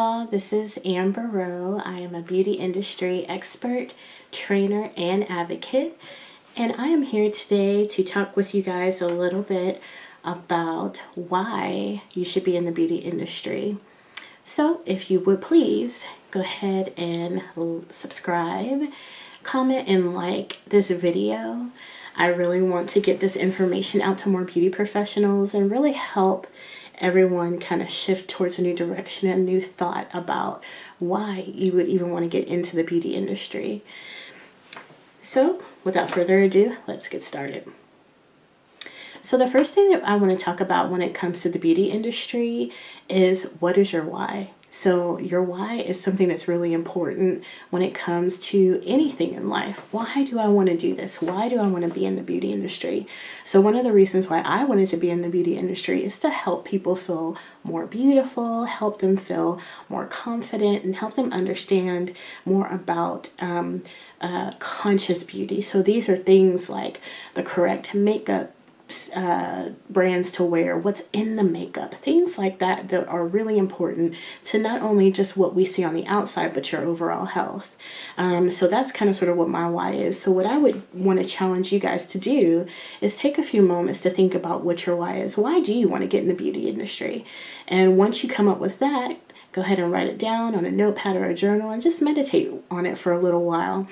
y'all, this is Amber Rowe. I am a beauty industry expert, trainer, and advocate, and I am here today to talk with you guys a little bit about why you should be in the beauty industry. So if you would please go ahead and subscribe, comment, and like this video. I really want to get this information out to more beauty professionals and really help everyone kind of shift towards a new direction and a new thought about why you would even want to get into the beauty industry. So without further ado, let's get started. So the first thing that I want to talk about when it comes to the beauty industry is, what is your why? So your why is something that's really important when it comes to anything in life. Why do I want to do this? Why do I want to be in the beauty industry? So one of the reasons why I wanted to be in the beauty industry is to help people feel more beautiful, help them feel more confident, and help them understand more about conscious beauty. So these are things like the correct makeup brands to wear, what's in the makeup, things like that that are really important to not only just what we see on the outside, but your overall health. So that's kind of sort of what my why is. So what I would want to challenge you guys to do is take a few moments to think about what your why is. Why do you want to get in the beauty industry? And once you come up with that, go ahead and write it down on a notepad or a journal and just meditate on it for a little while.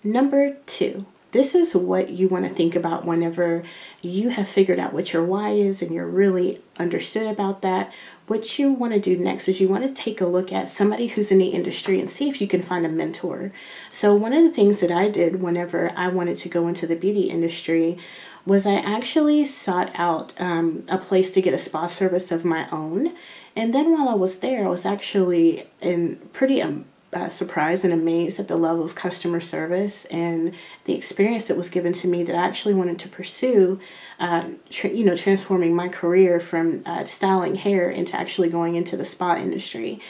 Number 2. This is what you want to think about whenever you have figured out what your why is and you're really understood about that. What you want to do next is you want to take a look at somebody who's in the industry and see if you can find a mentor. So one of the things that I did whenever I wanted to go into the beauty industry was I actually sought out a place to get a spa service of my own. And then while I was there, I was actually pretty surprised and amazed at the level of customer service and the experience that was given to me that I actually wanted to pursue, transforming my career from styling hair into actually going into the spa industry.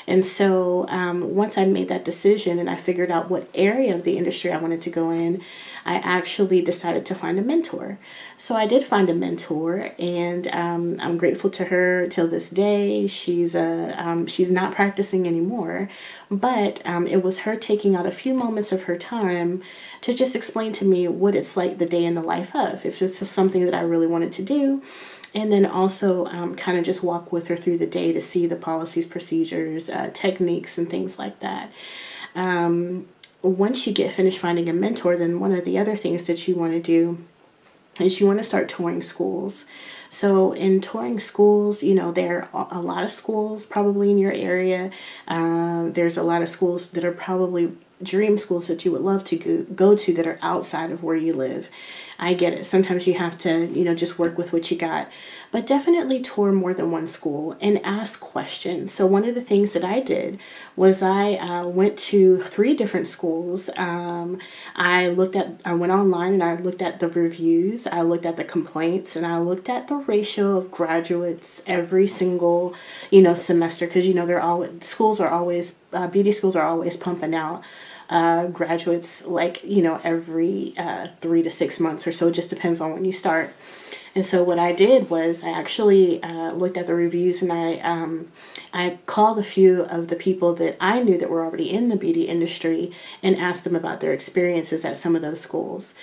And so once I made that decision and I figured out what area of the industry I wanted to go in, I actually decided to find a mentor. So I did find a mentor, and I'm grateful to her till this day. She's not practicing anymore, but it was her taking out a few moments of her time to just explain to me what it's like the day in the life of, if it's something that I really wanted to do. And then also kind of just walk with her through the day to see the policies, procedures, techniques, and things like that. Once you get finished finding a mentor, then one of the other things that you want to do is you want to start touring schools. So in touring schools, there are a lot of schools probably in your area. There's a lot of schools that are probably dream schools that you would love to go to that are outside of where you live. I get it. Sometimes you have to, just work with what you got. But definitely tour more than one school and ask questions. So one of the things that I did was I went to 3 different schools. I went online and I looked at the reviews. I looked at the complaints, and I looked at the ratio of graduates every single, semester. Because, beauty schools are always pumping out graduates every 3 to 6 months or so. It just depends on when you start. And so what I did was I actually looked at the reviews, and I called a few of the people that I knew that were already in the beauty industry and asked them about their experiences at some of those schools.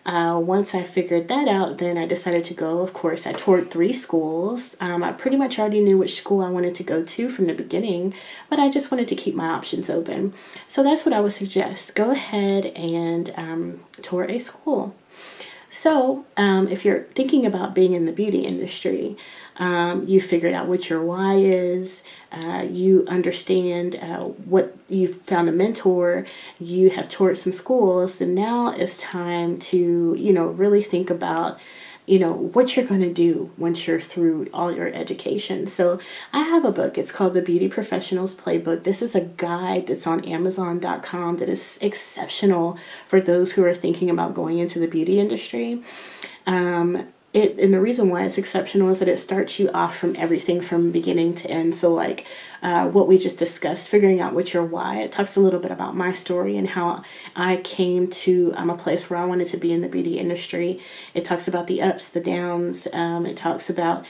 Once I figured that out, then I decided to go. Of course, I toured 3 schools. I pretty much already knew which school I wanted to go to from the beginning, but I just wanted to keep my options open. So that's what I would suggest. Go ahead and tour a school. So if you're thinking about being in the beauty industry, you figured out what your why is, you understand what you've found a mentor, you have toured some schools, and now it's time to, really think about, what you're going to do once you're through all your education. So I have a book. It's called The Beauty Professionals Playbook. This is a guide that's on Amazon.com that is exceptional for those who are thinking about going into the beauty industry. and the reason why it's exceptional is that it starts you off from everything from beginning to end. So like what we just discussed, figuring out what your why. It talks a little bit about my story and how I came to a place where I wanted to be in the beauty industry. It talks about the ups, the downs. It talks about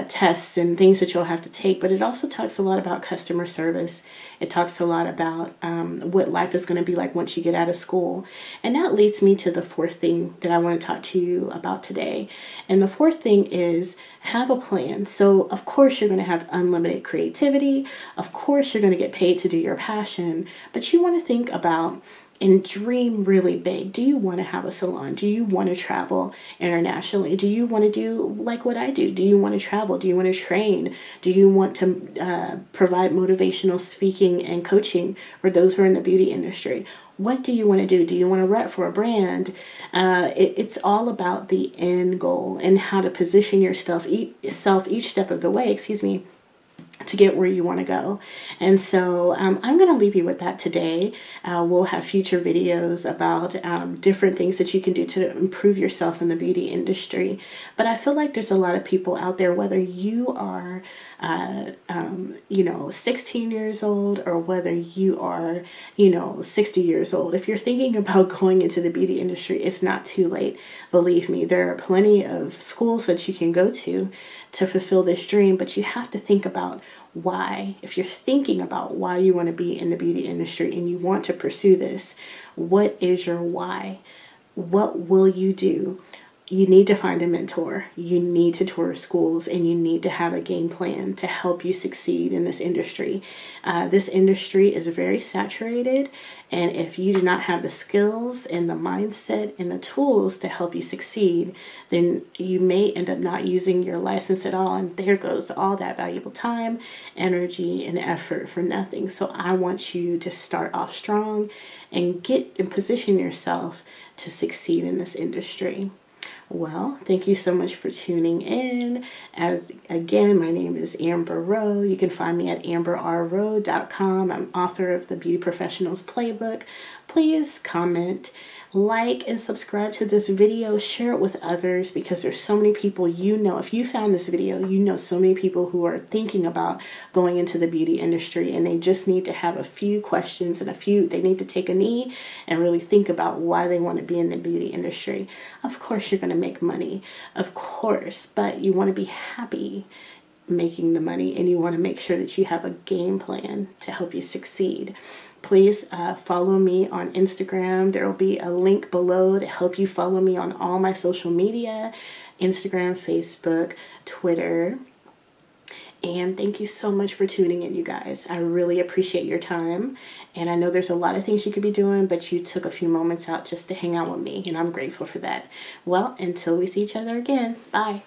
tests and things that you'll have to take, but it also talks a lot about customer service. It talks a lot about what life is going to be like once you get out of school. And that leads me to the fourth thing that I want to talk to you about today. And the fourth thing is have a plan. So of course you're going to have unlimited creativity. Of course you're going to get paid to do your passion, but you want to think about and dream really big. Do you want to have a salon? Do you want to travel internationally? Do you want to do like what I do? Do you want to travel? Do you want to train? Do you want to provide motivational speaking and coaching for those who are in the beauty industry? What do you want to do? Do you want to rep for a brand? It's all about the end goal and how to position yourself each step of the way, to get where you want to go. And so I'm going to leave you with that today. We'll have future videos about different things that you can do to improve yourself in the beauty industry. But I feel like there's a lot of people out there, whether you are 16 years old or whether you are 60 years old. If you're thinking about going into the beauty industry, it's not too late. Believe me, there are plenty of schools that you can go to fulfill this dream, but you have to think about why. If you're thinking about why you want to be in the beauty industry and you want to pursue this, what is your why? What will you do? You need to find a mentor. You need to tour schools, and you need to have a game plan to help you succeed in this industry. This industry is very saturated, and if you do not have the skills and the mindset and the tools to help you succeed, then you may end up not using your license at all, and there goes all that valuable time, energy, and effort for nothing. So I want you to start off strong and get and position yourself to succeed in this industry. Well, thank you so much for tuning in. As again, my name is Amber Rowe. You can find me at amberrrowe.com. I'm author of the Beauty Professionals Playbook. Please comment, like, and subscribe to this video. Share it with others, because there's so many people if you found this video, so many people who are thinking about going into the beauty industry, and they just need to have a few questions and they need to take a knee and really think about why they want to be in the beauty industry. Of course, you're going to make money, of course, but you want to be happy making the money, and you want to make sure that you have a game plan to help you succeed. Please follow me on Instagram. There will be a link below to help you follow me on all my social media, Instagram, Facebook, Twitter. And thank you so much for tuning in, you guys. I really appreciate your time. And I know there's a lot of things you could be doing, but you took a few moments out just to hang out with me, and I'm grateful for that. Well, until we see each other again, bye.